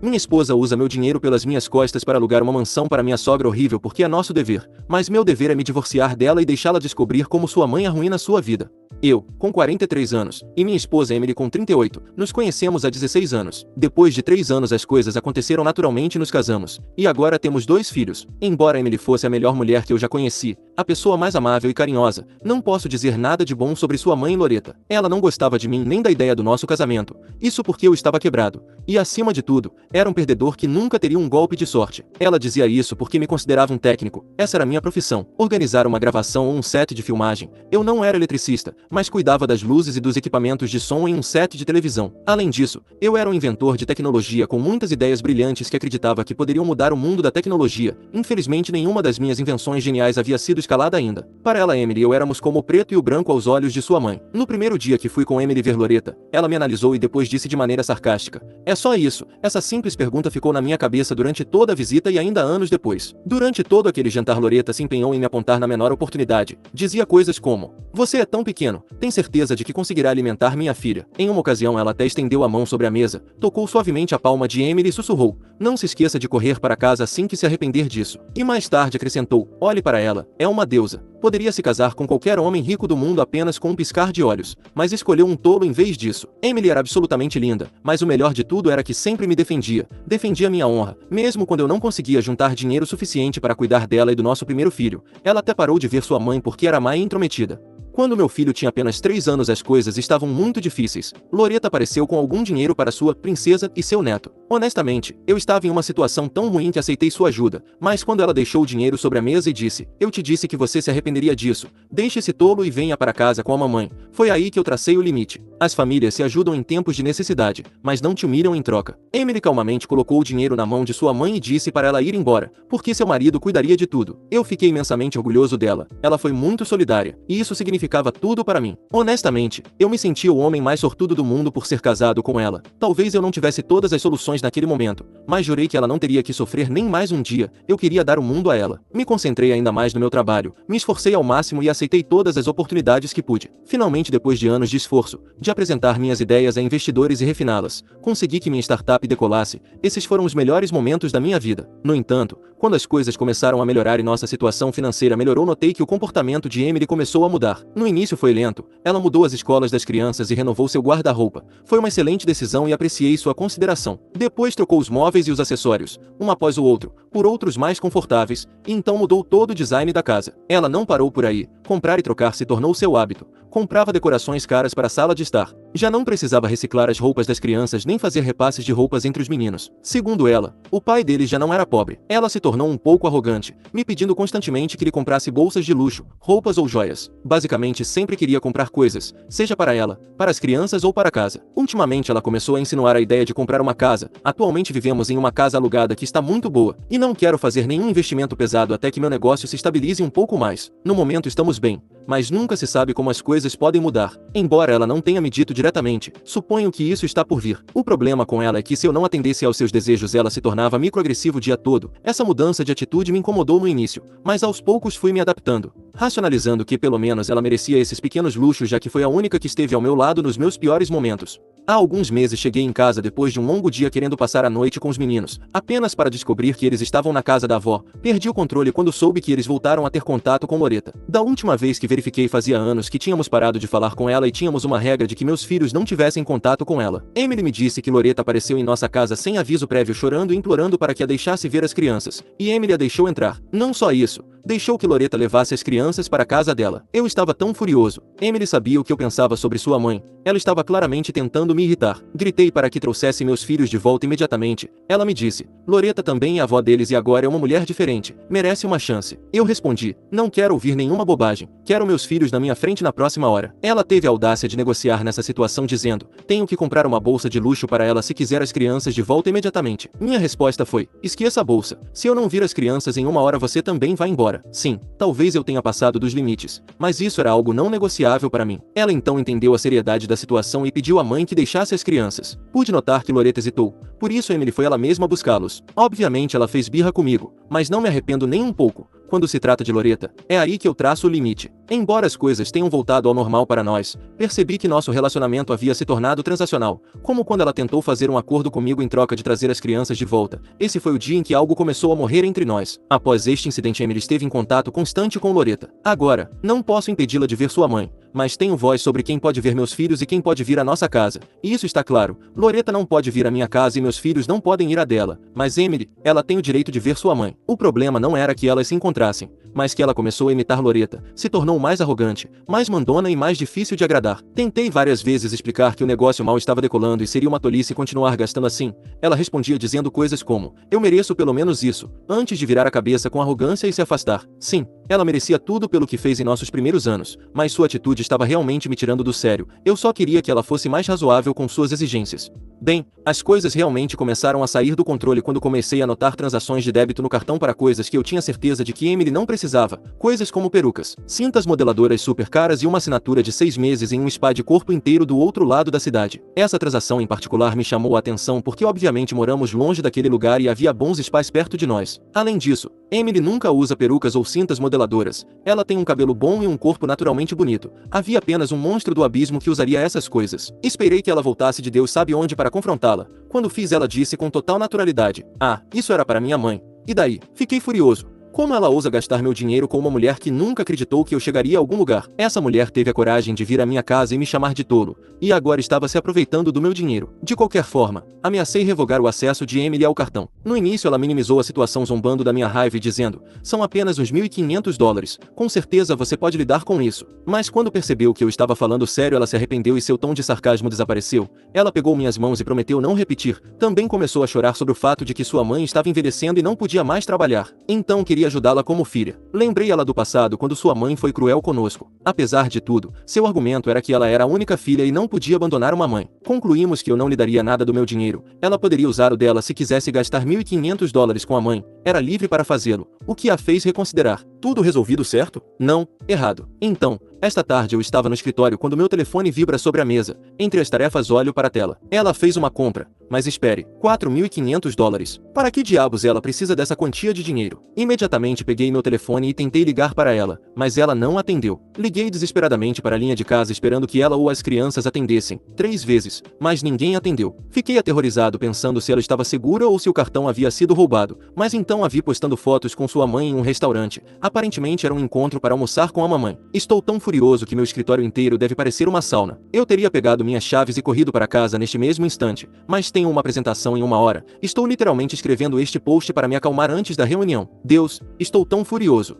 Minha esposa usa meu dinheiro pelas minhas costas para alugar uma mansão para minha sogra horrível porque é nosso dever, mas meu dever é me divorciar dela e deixá-la descobrir como sua mãe arruína sua vida. Eu, com 43 anos, e minha esposa Emily com 38, nos conhecemos há 16 anos. Depois de 3 anos as coisas aconteceram naturalmente e nos casamos. E agora temos 2 filhos. Embora Emily fosse a melhor mulher que eu já conheci, a pessoa mais amável e carinhosa, não posso dizer nada de bom sobre sua mãe Loretta. Ela não gostava de mim nem da ideia do nosso casamento. Isso porque eu estava quebrado. E acima de tudo, era um perdedor que nunca teria um golpe de sorte. Ela dizia isso porque me considerava um técnico. Essa era minha profissão. Organizar uma gravação ou um set de filmagem. Eu não era eletricista, mas cuidava das luzes e dos equipamentos de som em um set de televisão. Além disso, eu era um inventor de tecnologia com muitas ideias brilhantes que acreditava que poderiam mudar o mundo da tecnologia. Infelizmente, nenhuma das minhas invenções geniais havia sido escalada ainda. Para ela, Emily e eu éramos como o preto e o branco aos olhos de sua mãe. No primeiro dia que fui com Emily ver Loretta, ela me analisou e depois disse de maneira sarcástica: "É só isso." Essa simples pergunta ficou na minha cabeça durante toda a visita e ainda anos depois. Durante todo aquele jantar, Loretta se empenhou em me apontar na menor oportunidade. Dizia coisas como: "Você é tão pequeno, tem certeza de que conseguirá alimentar minha filha?" Em uma ocasião ela até estendeu a mão sobre a mesa, tocou suavemente a palma de Emily e sussurrou: "Não se esqueça de correr para casa assim que se arrepender disso." E mais tarde acrescentou: "Olhe para ela, é uma deusa. Poderia se casar com qualquer homem rico do mundo apenas com um piscar de olhos, mas escolheu um tolo em vez disso." Emily era absolutamente linda, mas o melhor de tudo era que sempre me defendia. Defendia minha honra, mesmo quando eu não conseguia juntar dinheiro suficiente para cuidar dela e do nosso primeiro filho. Ela até parou de ver sua mãe porque era má e intrometida. Quando meu filho tinha apenas 3 anos as coisas estavam muito difíceis. Loretta apareceu com algum dinheiro para sua princesa e seu neto. Honestamente, eu estava em uma situação tão ruim que aceitei sua ajuda, mas quando ela deixou o dinheiro sobre a mesa e disse: "Eu te disse que você se arrependeria disso. Deixe esse tolo e venha para casa com a mamãe." Foi aí que eu tracei o limite. As famílias se ajudam em tempos de necessidade, mas não te humilham em troca. Emily calmamente colocou o dinheiro na mão de sua mãe e disse para ela ir embora, porque seu marido cuidaria de tudo. Eu fiquei imensamente orgulhoso dela. Ela foi muito solidária, e isso significava tudo para mim. Honestamente, eu me sentia o homem mais sortudo do mundo por ser casado com ela. Talvez eu não tivesse todas as soluções naquele momento, mas jurei que ela não teria que sofrer nem mais um dia. Eu queria dar o mundo a ela. Me concentrei ainda mais no meu trabalho, me esforcei ao máximo e aceitei todas as oportunidades que pude. Finalmente, depois de anos de esforço, de apresentar minhas ideias a investidores e refiná-las, consegui que minha startup decolasse. Esses foram os melhores momentos da minha vida. No entanto, quando as coisas começaram a melhorar e nossa situação financeira melhorou, notei que o comportamento de Emily começou a mudar. No início foi lento, ela mudou as escolas das crianças e renovou seu guarda-roupa. Foi uma excelente decisão e apreciei sua consideração. Depois trocou os móveis e os acessórios, um após o outro, por outros mais confortáveis, e então mudou todo o design da casa. Ela não parou por aí. Comprar e trocar se tornou seu hábito. Comprava decorações caras para a sala de estar. Já não precisava reciclar as roupas das crianças nem fazer repasses de roupas entre os meninos. Segundo ela, o pai deles já não era pobre. Ela se tornou um pouco arrogante, me pedindo constantemente que lhe comprasse bolsas de luxo, roupas ou joias. Basicamente sempre queria comprar coisas, seja para ela, para as crianças ou para casa. Ultimamente ela começou a insinuar a ideia de comprar uma casa. Atualmente vivemos em uma casa alugada que está muito boa, e não quero fazer nenhum investimento pesado até que meu negócio se estabilize um pouco mais. No momento estamos bem, mas nunca se sabe como as coisas podem mudar. Embora ela não tenha me dito diretamente, suponho que isso está por vir. O problema com ela é que se eu não atendesse aos seus desejos ela se tornava microagressiva o dia todo. Essa mudança de atitude me incomodou no início, mas aos poucos fui me adaptando, racionalizando que pelo menos ela merecia esses pequenos luxos já que foi a única que esteve ao meu lado nos meus piores momentos. Há alguns meses cheguei em casa depois de um longo dia querendo passar a noite com os meninos, apenas para descobrir que eles estavam na casa da avó. Perdi o controle quando soube que eles voltaram a ter contato com Loretta. Da última vez que verifiquei fazia anos que tínhamos parado de falar com ela e tínhamos uma regra de que meus filhos não tivessem contato com ela. Emily me disse que Loretta apareceu em nossa casa sem aviso prévio chorando e implorando para que a deixasse ver as crianças, e Emily a deixou entrar. Não só isso, deixou que Loretta levasse as crianças para a casa dela. Eu estava tão furioso. Emily sabia o que eu pensava sobre sua mãe. Ela estava claramente tentando me irritar. Gritei para que trouxesse meus filhos de volta imediatamente. Ela me disse: "Loretta também é avó deles e agora é uma mulher diferente. Merece uma chance." Eu respondi: "Não quero ouvir nenhuma bobagem. Quero meus filhos na minha frente na próxima hora." Ela teve a audácia de negociar nessa situação dizendo: "Tenho que comprar uma bolsa de luxo para ela se quiser as crianças de volta imediatamente." Minha resposta foi: "Esqueça a bolsa. Se eu não vir as crianças em uma hora você também vai embora." Sim, talvez eu tenha passado dos limites, mas isso era algo não negociável para mim. Ela então entendeu a seriedade da situação e pediu à mãe que deixasse as crianças. Pude notar que Loretta hesitou, por isso Emily foi ela mesma buscá-los. Obviamente ela fez birra comigo, mas não me arrependo nem um pouco. quando se trata de Loretta, é aí que eu traço o limite. Embora as coisas tenham voltado ao normal para nós, percebi que nosso relacionamento havia se tornado transacional, como quando ela tentou fazer um acordo comigo em troca de trazer as crianças de volta. Esse foi o dia em que algo começou a morrer entre nós. Após este incidente, Emily esteve em contato constante com Loretta. Agora, não posso impedi-la de ver sua mãe, mas tenho voz sobre quem pode ver meus filhos e quem pode vir à nossa casa. E isso está claro. Loretta não pode vir à minha casa e meus filhos não podem ir à dela. Mas Emily, ela tem o direito de ver sua mãe. O problema não era que elas se encontrassem, mas que ela começou a imitar Loretta, se tornou mais arrogante, mais mandona e mais difícil de agradar. Tentei várias vezes explicar que o negócio mal estava decolando e seria uma tolice continuar gastando assim. Ela respondia dizendo coisas como: eu mereço pelo menos isso, antes de virar a cabeça com arrogância e se afastar. Sim, ela merecia tudo pelo que fez em nossos primeiros anos, mas sua atitude estava realmente me tirando do sério. Eu só queria que ela fosse mais razoável com suas exigências. Bem, as coisas realmente começaram a sair do controle quando comecei a anotar transações de débito no cartão para coisas que eu tinha certeza de que Emily não precisava, coisas como perucas, cintas modeladoras super caras e uma assinatura de 6 meses em um spa de corpo inteiro do outro lado da cidade. Essa transação em particular me chamou a atenção porque obviamente moramos longe daquele lugar e havia bons spas perto de nós. Além disso, Emily nunca usa perucas ou cintas modeladoras. Ela tem um cabelo bom e um corpo naturalmente bonito. Havia apenas um monstro do abismo que usaria essas coisas. Esperei que ela voltasse de Deus sabe onde para confrontá-la. Quando fiz, ela disse com total naturalidade: ah, isso era para minha mãe. E daí? Fiquei furioso. Como ela ousa gastar meu dinheiro com uma mulher que nunca acreditou que eu chegaria a algum lugar? Essa mulher teve a coragem de vir à minha casa e me chamar de tolo, e agora estava se aproveitando do meu dinheiro. De qualquer forma, ameacei revogar o acesso de Emily ao cartão. No início ela minimizou a situação zombando da minha raiva e dizendo: são apenas uns $1.500, com certeza você pode lidar com isso. Mas quando percebeu que eu estava falando sério, ela se arrependeu e seu tom de sarcasmo desapareceu. Ela pegou minhas mãos e prometeu não repetir. Também começou a chorar sobre o fato de que sua mãe estava envelhecendo e não podia mais trabalhar. Então queria ajudá-la como filha. Lembrei ela do passado quando sua mãe foi cruel conosco. Apesar de tudo, seu argumento era que ela era a única filha e não podia abandonar uma mãe. Concluímos que eu não lhe daria nada do meu dinheiro. Ela poderia usar o dela se quisesse gastar $1.500 com a mãe. Era livre para fazê-lo, o que a fez reconsiderar. Tudo resolvido, certo? Não, errado. Então, esta tarde eu estava no escritório quando meu telefone vibra sobre a mesa. Entre as tarefas olho para a tela. Ela fez uma compra. Mas espere, $4.500. Para que diabos ela precisa dessa quantia de dinheiro? Imediatamente peguei meu telefone e tentei ligar para ela, mas ela não atendeu. Liguei desesperadamente para a linha de casa esperando que ela ou as crianças atendessem, 3 vezes, mas ninguém atendeu. Fiquei aterrorizado pensando se ela estava segura ou se o cartão havia sido roubado, mas então a vi postando fotos com sua mãe em um restaurante. Aparentemente era um encontro para almoçar com a mamãe. Estou tão furioso que meu escritório inteiro deve parecer uma sauna. Eu teria pegado minhas chaves e corrido para casa neste mesmo instante, mas tenho uma apresentação em 1 hora. Estou literalmente escrevendo este post para me acalmar antes da reunião. Deus, estou tão furioso.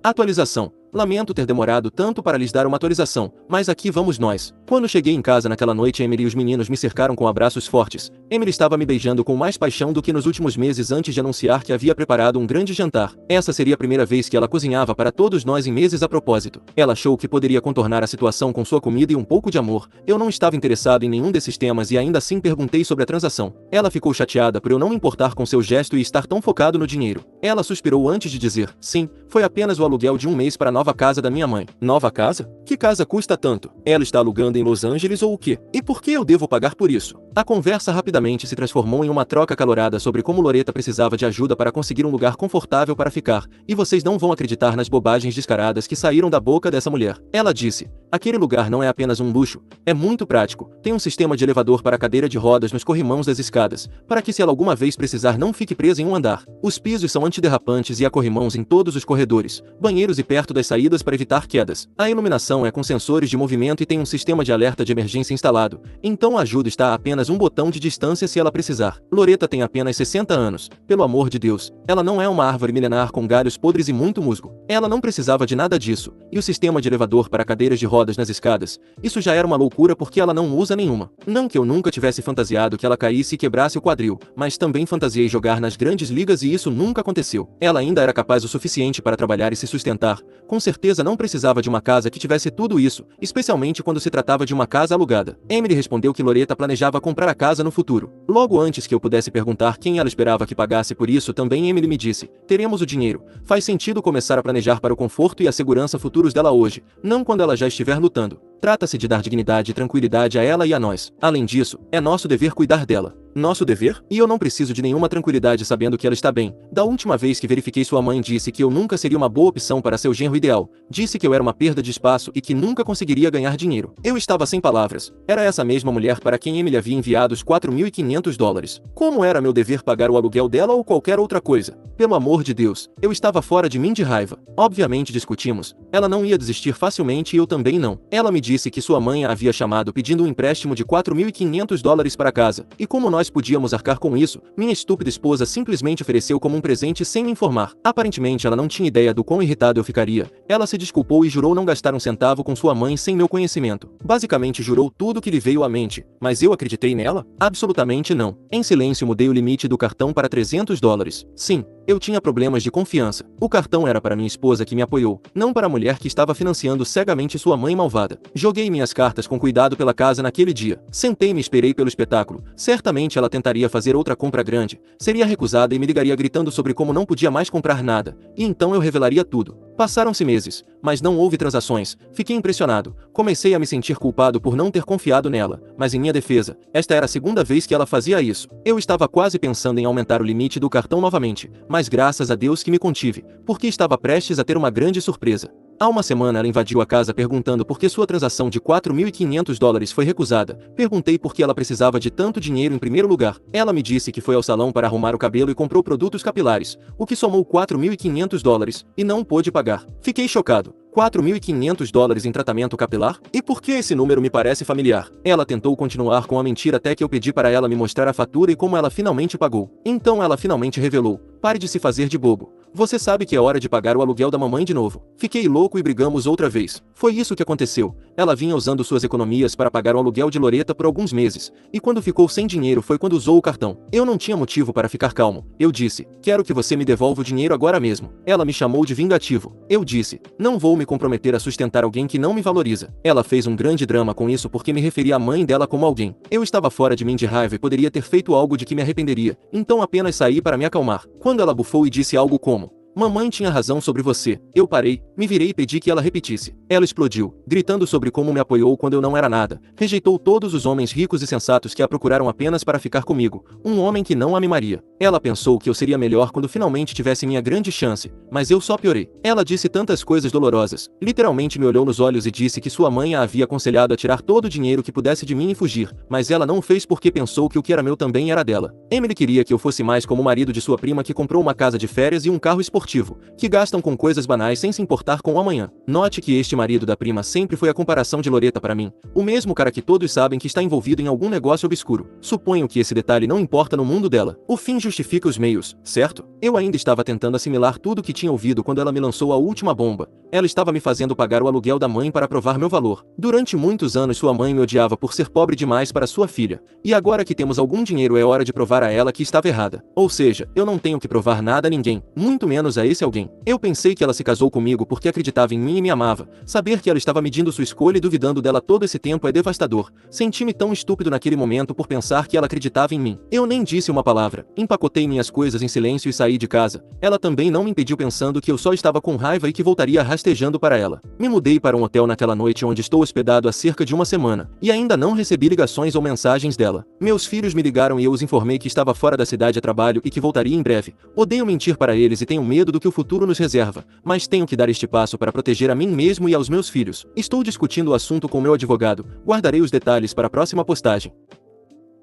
Atualização. Lamento ter demorado tanto para lhes dar uma atualização, mas aqui vamos nós. Quando cheguei em casa naquela noite, Emily e os meninos me cercaram com abraços fortes. Emily estava me beijando com mais paixão do que nos últimos meses antes de anunciar que havia preparado um grande jantar. Essa seria a primeira vez que ela cozinhava para todos nós em meses a propósito. Ela achou que poderia contornar a situação com sua comida e um pouco de amor. Eu não estava interessado em nenhum desses temas e ainda assim perguntei sobre a transação. Ela ficou chateada por eu não me importar com seu gesto e estar tão focado no dinheiro. Ela suspirou antes de dizer: sim, foi apenas o aluguel de 1 mês para nova casa da minha mãe. Nova casa? Que casa custa tanto? Ela está alugando em Los Angeles ou o quê? E por que eu devo pagar por isso? A conversa rapidamente se transformou em uma troca acalorada sobre como Loretta precisava de ajuda para conseguir um lugar confortável para ficar, e vocês não vão acreditar nas bobagens descaradas que saíram da boca dessa mulher. Ela disse: aquele lugar não é apenas um luxo, é muito prático. Tem um sistema de elevador para a cadeira de rodas nos corrimãos das escadas, para que se ela alguma vez precisar não fique presa em um andar. Os pisos são antiderrapantes e há corrimãos em todos os corredores, banheiros e perto das saídas para evitar quedas. A iluminação é com sensores de movimento e tem um sistema de alerta de emergência instalado, então a ajuda está a apenas um botão de distância se ela precisar. Loretta tem apenas 60 anos. Pelo amor de Deus, ela não é uma árvore milenar com galhos podres e muito musgo. Ela não precisava de nada disso. E o sistema de elevador para cadeiras de rodas nas escadas? Isso já era uma loucura porque ela não usa nenhuma. Não que eu nunca tivesse fantasiado que ela caísse e quebrasse o quadril, mas também fantasiei jogar nas grandes ligas e isso nunca aconteceu. Ela ainda era capaz o suficiente para trabalhar e se sustentar. Com certeza não precisava de uma casa que tivesse tudo isso, especialmente quando se tratava de uma casa alugada. Emily respondeu que Loretta planejava comprar a casa no futuro. Logo antes que eu pudesse perguntar quem ela esperava que pagasse por isso, também Emily me disse: teremos o dinheiro. Faz sentido começar a planejar para o conforto e a segurança futuros dela hoje, não quando ela já estiver lutando. Trata-se de dar dignidade e tranquilidade a ela e a nós. Além disso, é nosso dever cuidar dela. Nosso dever? E eu não preciso de nenhuma tranquilidade sabendo que ela está bem. Da última vez que verifiquei, sua mãe disse que eu nunca seria uma boa opção para seu genro ideal. Disse que eu era uma perda de espaço e que nunca conseguiria ganhar dinheiro. Eu estava sem palavras. Era essa mesma mulher para quem Emily havia enviado os $4.500. Como era meu dever pagar o aluguel dela ou qualquer outra coisa? Pelo amor de Deus, eu estava fora de mim de raiva. Obviamente discutimos. Ela não ia desistir facilmente e eu também não. Ela me disse que sua mãe a havia chamado pedindo um empréstimo de $4.500 para casa. E como nós podíamos arcar com isso, minha estúpida esposa simplesmente ofereceu como um presente sem me informar. Aparentemente ela não tinha ideia do quão irritado eu ficaria. Ela se desculpou e jurou não gastar um centavo com sua mãe sem meu conhecimento. Basicamente jurou tudo que lhe veio à mente. Mas eu acreditei nela? Absolutamente não. Em silêncio mudei o limite do cartão para $300. Sim, eu tinha problemas de confiança. O cartão era para minha esposa que me apoiou, não para a mulher que estava financiando cegamente sua mãe malvada. Joguei minhas cartas com cuidado pela casa naquele dia. Sentei-me e esperei pelo espetáculo. Certamente ela tentaria fazer outra compra grande, seria recusada e me ligaria gritando sobre como não podia mais comprar nada, e então eu revelaria tudo. Passaram-se meses, mas não houve transações. Fiquei impressionado. Comecei a me sentir culpado por não ter confiado nela, mas em minha defesa, esta era a segunda vez que ela fazia isso. Eu estava quase pensando em aumentar o limite do cartão novamente, mas graças a Deus que me contive, porque estava prestes a ter uma grande surpresa. Há uma semana ela invadiu a casa perguntando por que sua transação de $4.500 foi recusada. Perguntei por que ela precisava de tanto dinheiro em primeiro lugar. Ela me disse que foi ao salão para arrumar o cabelo e comprou produtos capilares, o que somou $4.500, e não pôde pagar. Fiquei chocado. $4.500 em tratamento capilar? E por que esse número me parece familiar? Ela tentou continuar com a mentira até que eu pedi para ela me mostrar a fatura e como ela finalmente pagou. Então ela finalmente revelou. Pare de se fazer de bobo. Você sabe que é hora de pagar o aluguel da mamãe de novo. Fiquei louco e brigamos outra vez. Foi isso que aconteceu. Ela vinha usando suas economias para pagar o aluguel de Loreta por alguns meses. E quando ficou sem dinheiro foi quando usou o cartão. Eu não tinha motivo para ficar calmo. Eu disse, quero que você me devolva o dinheiro agora mesmo. Ela me chamou de vingativo. Eu disse, não vou me comprometer a sustentar alguém que não me valoriza. Ela fez um grande drama com isso porque me referia à mãe dela como alguém. Eu estava fora de mim de raiva e poderia ter feito algo de que me arrependeria. Então apenas saí para me acalmar. Quando ela bufou e disse algo como, mamãe tinha razão sobre você. Eu parei, me virei e pedi que ela repetisse. Ela explodiu, gritando sobre como me apoiou quando eu não era nada. Rejeitou todos os homens ricos e sensatos que a procuraram apenas para ficar comigo. Um homem que não a mimaria. Ela pensou que eu seria melhor quando finalmente tivesse minha grande chance, mas eu só piorei. Ela disse tantas coisas dolorosas. Literalmente me olhou nos olhos e disse que sua mãe a havia aconselhado a tirar todo o dinheiro que pudesse de mim e fugir, mas ela não o fez porque pensou que o que era meu também era dela. Emily queria que eu fosse mais como o marido de sua prima que comprou uma casa de férias e um carro esportivo, que gastam com coisas banais sem se importar com o amanhã. Note que este marido da prima sempre foi a comparação de Loreta para mim, o mesmo cara que todos sabem que está envolvido em algum negócio obscuro. Suponho que esse detalhe não importa no mundo dela. O fim justifica os meios, certo? Eu ainda estava tentando assimilar tudo o que tinha ouvido quando ela me lançou a última bomba. Ela estava me fazendo pagar o aluguel da mãe para provar meu valor. Durante muitos anos sua mãe me odiava por ser pobre demais para sua filha. E agora que temos algum dinheiro é hora de provar a ela que estava errada. Ou seja, eu não tenho que provar nada a ninguém, muito menos a esse alguém. Eu pensei que ela se casou comigo porque acreditava em mim e me amava. Saber que ela estava medindo sua escolha e duvidando dela todo esse tempo é devastador. Senti-me tão estúpido naquele momento por pensar que ela acreditava em mim. Eu nem disse uma palavra. Empacotei minhas coisas em silêncio e saí de casa. Ela também não me impediu pensando que eu só estava com raiva e que voltaria rastejando para ela. Me mudei para um hotel naquela noite onde estou hospedado há cerca de uma semana. E ainda não recebi ligações ou mensagens dela. Meus filhos me ligaram e eu os informei que estava fora da cidade a trabalho e que voltaria em breve. Odeio mentir para eles e tenho medo do que o futuro nos reserva, mas tenho que dar este passo para proteger a mim mesmo e aos meus filhos. Estou discutindo o assunto com meu advogado. Guardarei os detalhes para a próxima postagem.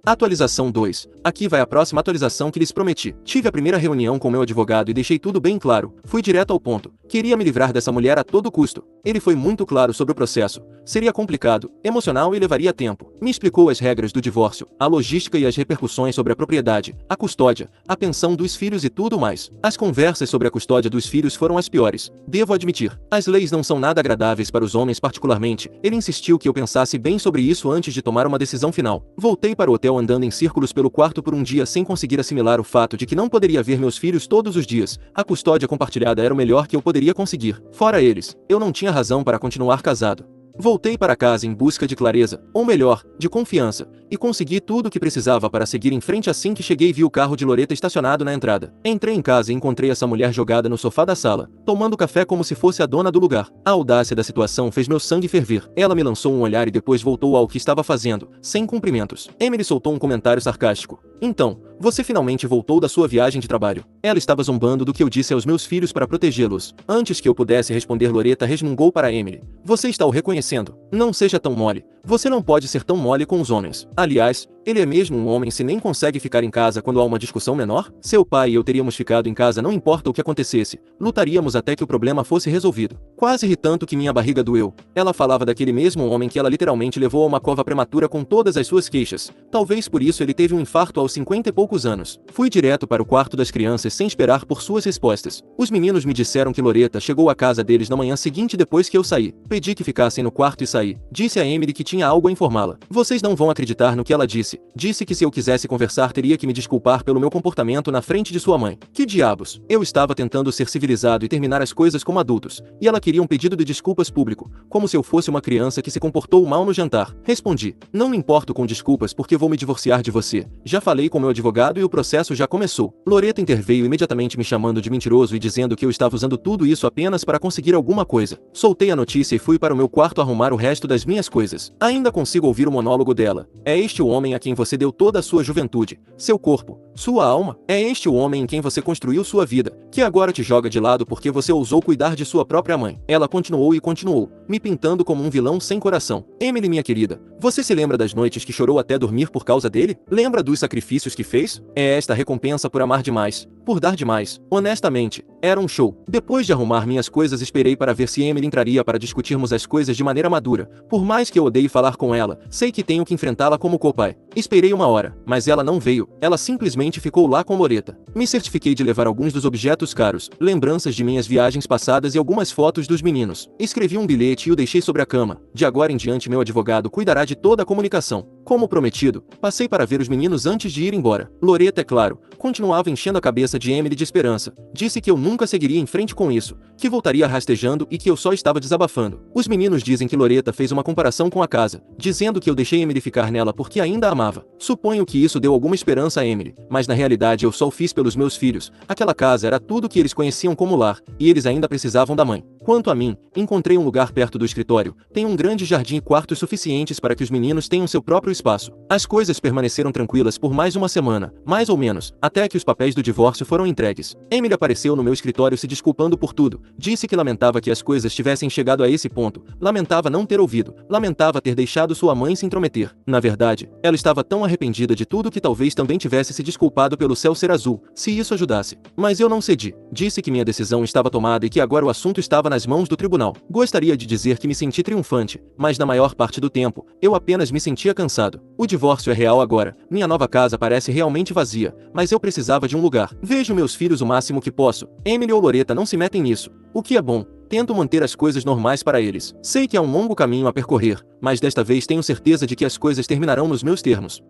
Atualização 2. Aqui vai a próxima atualização que lhes prometi. Tive a primeira reunião com meu advogado e deixei tudo bem claro. Fui direto ao ponto. Queria me livrar dessa mulher a todo custo. Ele foi muito claro sobre o processo. Seria complicado, emocional e levaria tempo. Me explicou as regras do divórcio, a logística e as repercussões sobre a propriedade, a custódia, a pensão dos filhos e tudo mais. As conversas sobre a custódia dos filhos foram as piores. Devo admitir. As leis não são nada agradáveis para os homens particularmente. Ele insistiu que eu pensasse bem sobre isso antes de tomar uma decisão final. Voltei para o hotel andando em círculos pelo quarto por um dia sem conseguir assimilar o fato de que não poderia ver meus filhos todos os dias. A custódia compartilhada era o melhor que eu poderia conseguir. Fora eles, eu não tinha razão para continuar casado. Voltei para casa em busca de clareza, ou melhor, de confiança, e consegui tudo o que precisava para seguir em frente. Assim que cheguei, vi o carro de Loretta estacionado na entrada. Entrei em casa e encontrei essa mulher jogada no sofá da sala, tomando café como se fosse a dona do lugar. A audácia da situação fez meu sangue ferver. Ela me lançou um olhar e depois voltou ao que estava fazendo, sem cumprimentos. Emily soltou um comentário sarcástico. Então, você finalmente voltou da sua viagem de trabalho. Ela estava zombando do que eu disse aos meus filhos para protegê-los. Antes que eu pudesse responder, Loretta resmungou para Emily. Você está o reconhecendo. Não seja tão mole. Você não pode ser tão mole com os homens. Aliás, ele é mesmo um homem se nem consegue ficar em casa quando há uma discussão menor? Seu pai e eu teríamos ficado em casa não importa o que acontecesse. Lutaríamos até que o problema fosse resolvido. Quase ri tanto que minha barriga doeu. Ela falava daquele mesmo homem que ela literalmente levou a uma cova prematura com todas as suas queixas. Talvez por isso ele teve um infarto aos 50 e poucos anos. Fui direto para o quarto das crianças sem esperar por suas respostas. Os meninos me disseram que Loretta chegou à casa deles na manhã seguinte depois que eu saí. Pedi que ficassem no quarto e saí. Disse a Emily que tinha algo a informá-la. Vocês não vão acreditar no que ela disse. Disse que se eu quisesse conversar teria que me desculpar pelo meu comportamento na frente de sua mãe. Que diabos? Eu estava tentando ser civilizado e terminar as coisas como adultos, e ela queria um pedido de desculpas público, como se eu fosse uma criança que se comportou mal no jantar. Respondi: não me importo com desculpas porque vou me divorciar de você. Já falei com meu advogado e o processo já começou. Loretta interveio imediatamente me chamando de mentiroso e dizendo que eu estava usando tudo isso apenas para conseguir alguma coisa. Soltei a notícia e fui para o meu quarto arrumar o resto das minhas coisas. Ainda consigo ouvir o monólogo dela. É este o homem a quem você deu toda a sua juventude, seu corpo, sua alma? É este o homem em quem você construiu sua vida, que agora te joga de lado porque você ousou cuidar de sua própria mãe? Ela continuou e continuou, me pintando como um vilão sem coração. Emily, minha querida, você se lembra das noites que chorou até dormir por causa dele? Lembra dos sacrifícios que fez? É esta a recompensa por amar demais, por dar demais. Honestamente, era um show. Depois de arrumar minhas coisas, esperei para ver se Emily entraria para discutirmos as coisas de maneira madura. Por mais que eu odeie falar com ela, sei que tenho que enfrentá-la como copai. Esperei uma hora, mas ela não veio. Ela simplesmente ficou lá com Loretta. Me certifiquei de levar alguns dos objetos caros, lembranças de minhas viagens passadas e algumas fotos dos meninos. Escrevi um bilhete e o deixei sobre a cama. De agora em diante, meu advogado cuidará de toda a comunicação. Como prometido, passei para ver os meninos antes de ir embora. Loretta, é claro, continuava enchendo a cabeça de Emily de esperança. Disse que eu nunca seguiria em frente com isso, que voltaria rastejando e que eu só estava desabafando. Os meninos dizem que Loretta fez uma comparação com a casa, dizendo que eu deixei Emily ficar nela porque ainda a amava. Suponho que isso deu alguma esperança a Emily, mas na realidade eu só o fiz pelos meus filhos. Aquela casa era tudo que eles conheciam como lar, e eles ainda precisavam da mãe. Quanto a mim, encontrei um lugar perto do escritório. Tem um grande jardim e quartos suficientes para que os meninos tenham seu próprio espaço. As coisas permaneceram tranquilas por mais uma semana, mais ou menos, até que os papéis do divórcio foram entregues. Emily apareceu no meu escritório se desculpando por tudo. Disse que lamentava que as coisas tivessem chegado a esse ponto. Lamentava não ter ouvido. Lamentava ter deixado sua mãe se intrometer. Na verdade, ela estava tão arrependida de tudo que talvez também tivesse se desculpado pelo céu ser azul, se isso ajudasse. Mas eu não cedi. Disse que minha decisão estava tomada e que agora o assunto estava nas mãos do tribunal. Gostaria de dizer que me senti triunfante, mas na maior parte do tempo, eu apenas me sentia cansado. O divórcio é real agora. Minha nova casa parece realmente vazia, mas eu precisava de um lugar. Vejo meus filhos o máximo que posso. Emily ou Loretta não se metem nisso, o que é bom. Tento manter as coisas normais para eles. Sei que há um longo caminho a percorrer, mas desta vez tenho certeza de que as coisas terminarão nos meus termos.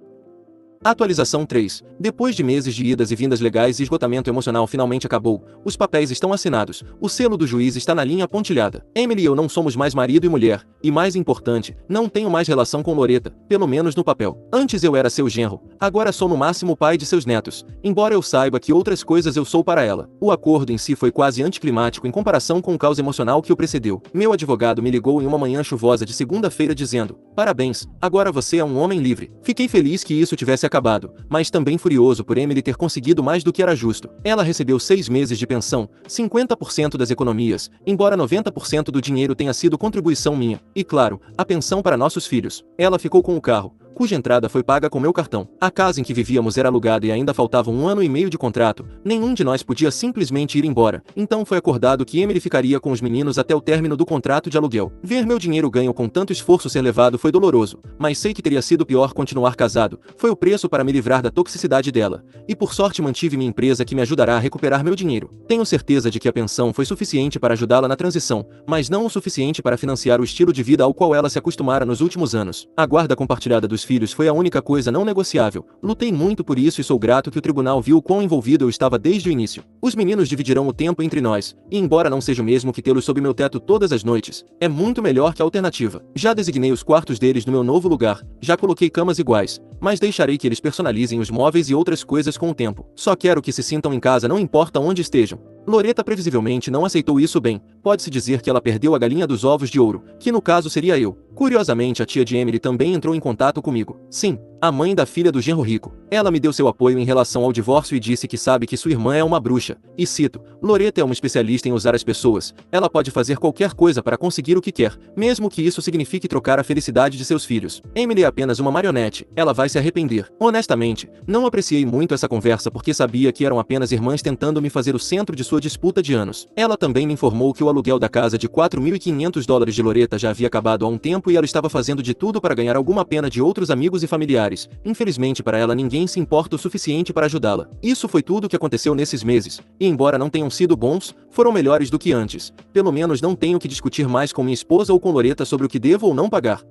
Atualização 3. Depois de meses de idas e vindas legais e esgotamento emocional finalmente acabou. Os papéis estão assinados. O selo do juiz está na linha pontilhada. Emily e eu não somos mais marido e mulher. E mais importante, não tenho mais relação com Loretta, pelo menos no papel. Antes eu era seu genro. Agora sou no máximo o pai de seus netos. Embora eu saiba que outras coisas eu sou para ela. O acordo em si foi quase anticlimático em comparação com o caos emocional que o precedeu. Meu advogado me ligou em uma manhã chuvosa de segunda-feira dizendo: parabéns, agora você é um homem livre. Fiquei feliz que isso tivesse acabado, mas também furioso por Emily ter conseguido mais do que era justo. Ela recebeu 6 meses de pensão, 50% das economias, embora 90% do dinheiro tenha sido contribuição minha, e claro, a pensão para nossos filhos. Ela ficou com o carro, cuja entrada foi paga com meu cartão. A casa em que vivíamos era alugada e ainda faltava 1 ano e meio de contrato. Nenhum de nós podia simplesmente ir embora, então foi acordado que Emily ficaria com os meninos até o término do contrato de aluguel. Ver meu dinheiro ganho com tanto esforço ser levado foi doloroso, mas sei que teria sido pior continuar casado. Foi o preço para me livrar da toxicidade dela. E por sorte mantive minha empresa que me ajudará a recuperar meu dinheiro. Tenho certeza de que a pensão foi suficiente para ajudá-la na transição, mas não o suficiente para financiar o estilo de vida ao qual ela se acostumara nos últimos anos. A guarda compartilhada dos filhos foi a única coisa não negociável. Lutei muito por isso e sou grato que o tribunal viu o quão envolvido eu estava desde o início. Os meninos dividirão o tempo entre nós, e embora não seja o mesmo que tê-los sob meu teto todas as noites, é muito melhor que a alternativa. Já designei os quartos deles no meu novo lugar, já coloquei camas iguais, mas deixarei que eles personalizem os móveis e outras coisas com o tempo. Só quero que se sintam em casa, não importa onde estejam. Loretta previsivelmente não aceitou isso bem. Pode-se dizer que ela perdeu a galinha dos ovos de ouro, que no caso seria eu. Curiosamente, a tia de Emily também entrou em contato comigo. Sim, a mãe da filha do genro rico. Ela me deu seu apoio em relação ao divórcio e disse que sabe que sua irmã é uma bruxa. E cito, Loretta é uma especialista em usar as pessoas. Ela pode fazer qualquer coisa para conseguir o que quer, mesmo que isso signifique trocar a felicidade de seus filhos. Emily é apenas uma marionete. Ela vai se arrepender. Honestamente, não apreciei muito essa conversa porque sabia que eram apenas irmãs tentando me fazer o centro de sua disputa de anos. Ela também me informou que o aluguel da casa de $4.500 de Loretta já havia acabado há um tempo e ela estava fazendo de tudo para ganhar alguma pena de outros amigos e familiares. Infelizmente para ela ninguém se importa o suficiente para ajudá-la. Isso foi tudo o que aconteceu nesses meses, e embora não tenham sido bons, foram melhores do que antes. Pelo menos não tenho que discutir mais com minha esposa ou com Loretta sobre o que devo ou não pagar.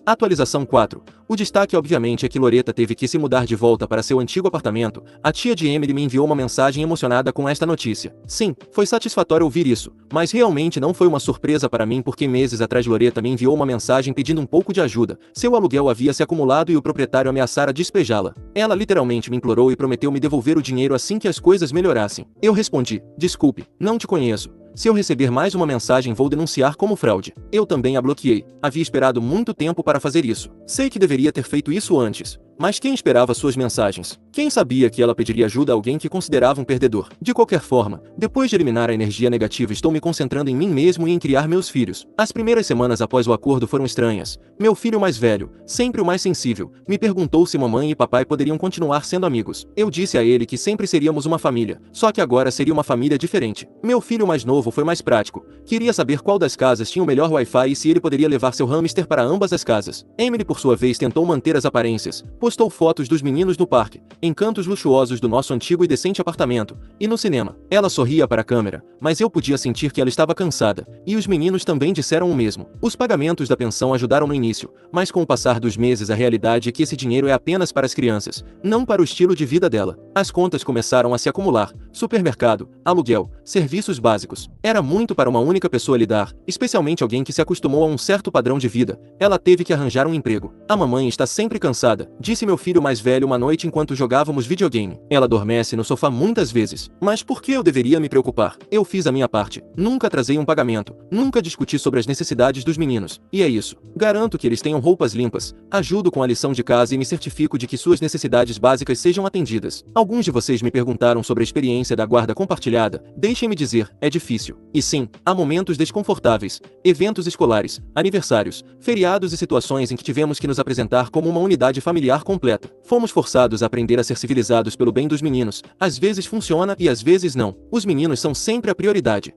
Atualização 4. O destaque obviamente é que Loretta teve que se mudar de volta para seu antigo apartamento. A tia de Emily me enviou uma mensagem emocionada com esta notícia. Sim, foi satisfatório ouvir isso, mas realmente não foi uma surpresa para mim porque meses atrás Loretta me enviou uma mensagem pedindo um pouco de ajuda. Seu aluguel havia se acumulado e o proprietário ameaçara despejá-la. Ela literalmente me implorou e prometeu me devolver o dinheiro assim que as coisas melhorassem. Eu respondi, desculpe, não te conheço. Se eu receber mais uma mensagem vou denunciar como fraude. Eu também a bloqueei. Havia esperado muito tempo para fazer isso. Sei que deveria ter feito isso antes. Mas quem esperava suas mensagens? Quem sabia que ela pediria ajuda a alguém que considerava um perdedor? De qualquer forma, depois de eliminar a energia negativa estou me concentrando em mim mesmo e em criar meus filhos. As primeiras semanas após o acordo foram estranhas. Meu filho mais velho, sempre o mais sensível, me perguntou se mamãe e papai poderiam continuar sendo amigos. Eu disse a ele que sempre seríamos uma família, só que agora seria uma família diferente. Meu filho mais novo foi mais prático. Queria saber qual das casas tinha o melhor Wi-Fi e se ele poderia levar seu hamster para ambas as casas. Emily por sua vez tentou manter as aparências. Postou fotos dos meninos no parque, em cantos luxuosos do nosso antigo e decente apartamento, e no cinema. Ela sorria para a câmera, mas eu podia sentir que ela estava cansada, e os meninos também disseram o mesmo. Os pagamentos da pensão ajudaram no início, mas com o passar dos meses a realidade é que esse dinheiro é apenas para as crianças, não para o estilo de vida dela. As contas começaram a se acumular, supermercado, aluguel, serviços básicos. Era muito para uma única pessoa lidar, especialmente alguém que se acostumou a um certo padrão de vida. Ela teve que arranjar um emprego. A mamãe está sempre cansada, disse meu filho mais velho uma noite enquanto jogávamos videogame. Ela adormece no sofá muitas vezes. Mas por que eu deveria me preocupar? Eu fiz a minha parte. Nunca atrasei um pagamento. Nunca discuti sobre as necessidades dos meninos. E é isso. Garanto que eles tenham roupas limpas. Ajudo com a lição de casa e me certifico de que suas necessidades básicas sejam atendidas. Alguns de vocês me perguntaram sobre a experiência da guarda compartilhada. Deixem-me dizer, é difícil. E sim, há momentos desconfortáveis. Eventos escolares, aniversários, feriados e situações em que tivemos que nos apresentar como uma unidade familiar completa. Fomos forçados a aprender a ser civilizados pelo bem dos meninos. Às vezes funciona e às vezes não. Os meninos são sempre a prioridade.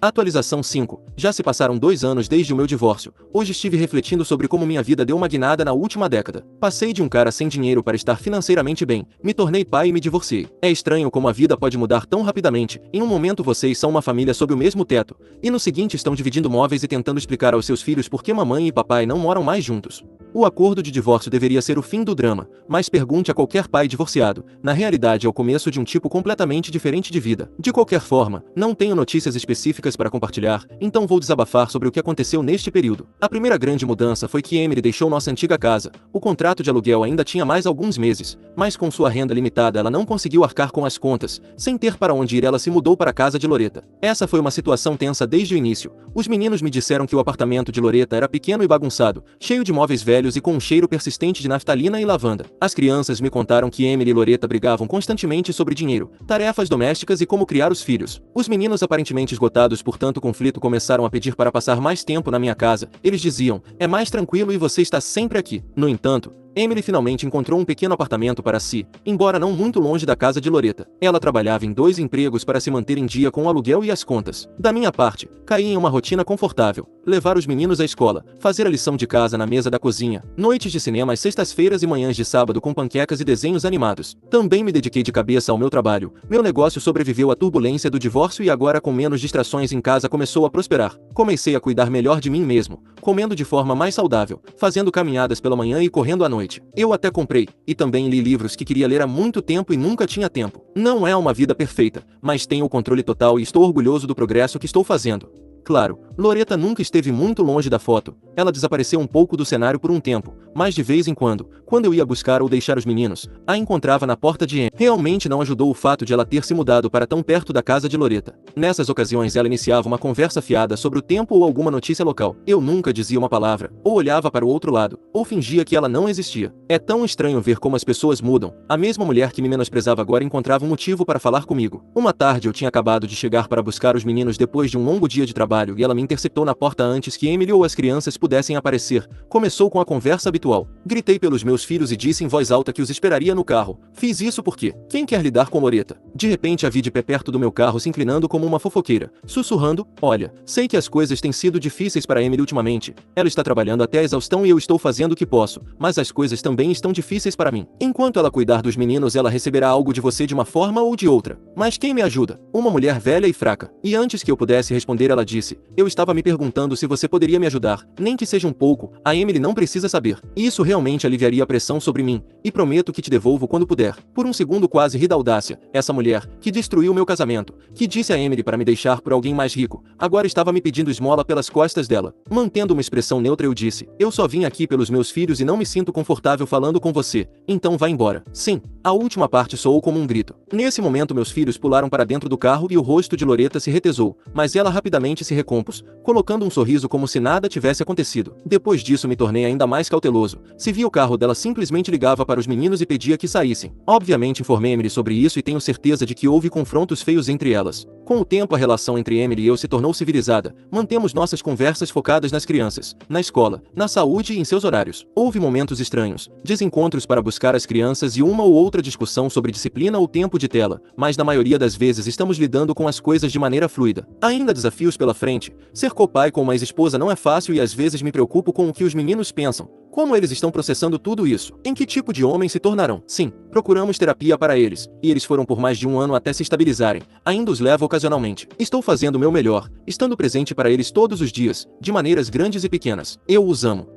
Atualização 5. Já se passaram 2 anos desde o meu divórcio. Hoje estive refletindo sobre como minha vida deu uma guinada na última década. Passei de um cara sem dinheiro para estar financeiramente bem. Me tornei pai e me divorciei. É estranho como a vida pode mudar tão rapidamente. Em um momento vocês são uma família sob o mesmo teto, e no seguinte estão dividindo móveis e tentando explicar aos seus filhos por que mamãe e papai não moram mais juntos. O acordo de divórcio deveria ser o fim do drama, mas pergunte a qualquer pai divorciado. Na realidade é o começo de um tipo completamente diferente de vida. De qualquer forma, não tenho notícias específicas para compartilhar, então vou desabafar sobre o que aconteceu neste período. A primeira grande mudança foi que Emily deixou nossa antiga casa. O contrato de aluguel ainda tinha mais alguns meses, mas com sua renda limitada ela não conseguiu arcar com as contas. Sem ter para onde ir ela se mudou para a casa de Loretta. Essa foi uma situação tensa desde o início. Os meninos me disseram que o apartamento de Loretta era pequeno e bagunçado, cheio de móveis velhos e com um cheiro persistente de naftalina e lavanda. As crianças me contaram que Emily e Loretta brigavam constantemente sobre dinheiro, tarefas domésticas e como criar os filhos. Os meninos aparentemente esgotados por tanto conflito começaram a pedir para passar mais tempo na minha casa. Eles diziam, é mais tranquilo e você está sempre aqui. No entanto, Emily finalmente encontrou um pequeno apartamento para si, embora não muito longe da casa de Loretta. Ela trabalhava em 2 empregos para se manter em dia com o aluguel e as contas. Da minha parte, caí em uma rotina confortável: levar os meninos à escola, fazer a lição de casa na mesa da cozinha, noites de cinema às sextas-feiras e manhãs de sábado com panquecas e desenhos animados. Também me dediquei de cabeça ao meu trabalho. Meu negócio sobreviveu à turbulência do divórcio e agora, com menos distrações em casa, começou a prosperar. Comecei a cuidar melhor de mim mesmo, comendo de forma mais saudável, fazendo caminhadas pela manhã e correndo à noite. Eu até comprei e também li livros que queria ler há muito tempo e nunca tinha tempo. Não é uma vida perfeita, mas tenho o controle total e estou orgulhoso do progresso que estou fazendo. Claro, Loretta nunca esteve muito longe da foto. Ela desapareceu um pouco do cenário por um tempo, mas de vez em quando eu ia buscar ou deixar os meninos, a encontrava na porta de Emily. Realmente não ajudou o fato de ela ter se mudado para tão perto da casa de Loretta. Nessas ocasiões ela iniciava uma conversa fiada sobre o tempo ou alguma notícia local. Eu nunca dizia uma palavra, ou olhava para o outro lado, ou fingia que ela não existia. É tão estranho ver como as pessoas mudam. A mesma mulher que me menosprezava agora encontrava um motivo para falar comigo. Uma tarde eu tinha acabado de chegar para buscar os meninos depois de um longo dia de trabalho e ela me interceptou na porta antes que Emily ou as crianças pudessem aparecer. Começou com a conversa habitual. Gritei pelos meus filhos e disse em voz alta que os esperaria no carro. Fiz isso porque quem quer lidar com Loretta? De repente a vi de pé perto do meu carro se inclinando como uma fofoqueira, sussurrando: olha, sei que as coisas têm sido difíceis para Emily ultimamente. Ela está trabalhando até a exaustão e eu estou fazendo o que posso, mas as coisas também estão difíceis para mim. Enquanto ela cuidar dos meninos, ela receberá algo de você de uma forma ou de outra. Mas quem me ajuda? Uma mulher velha e fraca. E antes que eu pudesse responder, ela disse: eu estava me perguntando se você poderia me ajudar, nem que seja um pouco. A Emily não precisa saber. Isso realmente aliviaria a pressão sobre mim, e prometo que te devolvo quando puder. Por um segundo quase ri da audácia. Essa mulher, que destruiu meu casamento, que disse a Emily para me deixar por alguém mais rico, agora estava me pedindo esmola pelas costas dela. Mantendo uma expressão neutra, eu disse: eu só vim aqui pelos meus filhos e não me sinto confortável falando com você, então vá embora. Sim, a última parte soou como um grito. Nesse momento meus filhos pularam para dentro do carro e o rosto de Loretta se retesou, mas ela rapidamente se recompôs, colocando um sorriso como se nada tivesse acontecido. Depois disso me tornei ainda mais cauteloso. Se via o carro dela, simplesmente ligava para os meninos e pedia que saíssem. Obviamente informei Emily sobre isso e tenho certeza de que houve confrontos feios entre elas. Com o tempo a relação entre Emily e eu se tornou civilizada. Mantemos nossas conversas focadas nas crianças, na escola, na saúde e em seus horários. Houve momentos estranhos, desencontros para buscar as crianças e uma ou outra discussão sobre disciplina ou tempo de tela, mas na maioria das vezes estamos lidando com as coisas de maneira fluida. Ainda desafios pela frente. Ser copai com uma ex-esposa não é fácil e às vezes me preocupo com o que os meninos pensam. Como eles estão processando tudo isso? Em que tipo de homem se tornarão? Sim, procuramos terapia para eles, e eles foram por mais de um ano até se estabilizarem. Ainda os levo ocasionalmente. Estou fazendo o meu melhor, estando presente para eles todos os dias, de maneiras grandes e pequenas. Eu os amo.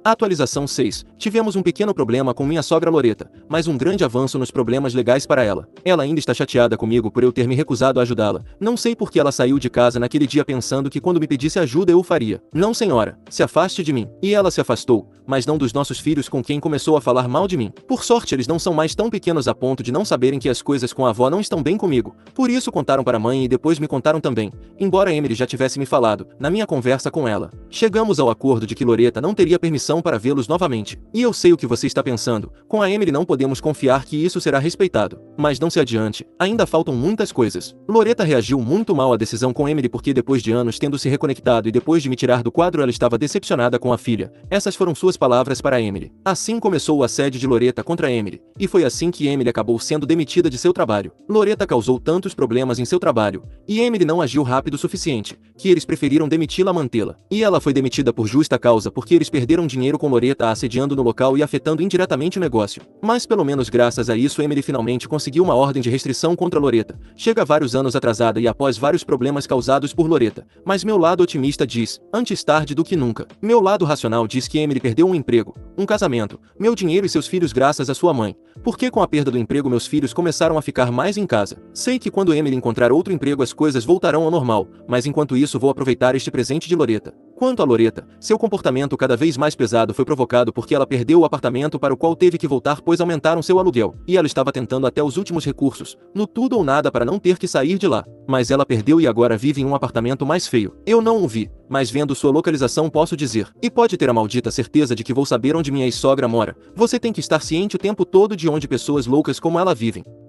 Atualização 6. Tivemos um pequeno problema com minha sogra Loretta, mas um grande avanço nos problemas legais para ela. Ela ainda está chateada comigo por eu ter me recusado a ajudá-la. Não sei por que ela saiu de casa naquele dia pensando que quando me pedisse ajuda eu o faria. Não, senhora, se afaste de mim. E ela se afastou, mas não dos nossos filhos, com quem começou a falar mal de mim. Por sorte eles não são mais tão pequenos a ponto de não saberem que as coisas com a avó não estão bem comigo. Por isso contaram para a mãe e depois me contaram também, embora Emily já tivesse me falado, na minha conversa com ela. Chegamos ao acordo de que Loretta não teria permissão para vê-los novamente. E eu sei o que você está pensando. Com a Emily não podemos confiar que isso será respeitado. Mas não se adiante, ainda faltam muitas coisas. Loretta reagiu muito mal à decisão com Emily porque depois de anos tendo se reconectado e depois de me tirar do quadro ela estava decepcionada com a filha. Essas foram suas palavras para Emily. Assim começou o assédio de Loretta contra Emily. E foi assim que Emily acabou sendo demitida de seu trabalho. Loretta causou tantos problemas em seu trabalho, e Emily não agiu rápido o suficiente, que eles preferiram demiti-la a mantê-la. E ela foi demitida por justa causa porque eles perderam dinheiro com Loretta a assediando no local e afetando indiretamente o negócio. Mas pelo menos graças a isso Emily finalmente conseguiu uma ordem de restrição contra Loretta. Chega vários anos atrasada e após vários problemas causados por Loretta. Mas meu lado otimista diz, antes tarde do que nunca. Meu lado racional diz que Emily perdeu um emprego, um casamento, meu dinheiro e seus filhos graças à sua mãe. Porque com a perda do emprego meus filhos começaram a ficar mais em casa. Sei que quando Emily encontrar outro emprego as coisas voltarão ao normal, mas enquanto isso vou aproveitar este presente de Loretta. Quanto a Loretta, seu comportamento cada vez mais pesado foi provocado porque ela perdeu o apartamento para o qual teve que voltar pois aumentaram seu aluguel, e ela estava tentando até os últimos recursos, no tudo ou nada para não ter que sair de lá. Mas ela perdeu e agora vive em um apartamento mais feio. Eu não o vi, mas vendo sua localização posso dizer, e pode ter a maldita certeza de que vou saber onde minha ex-sogra mora. Você tem que estar ciente o tempo todo de onde pessoas loucas como ela vivem.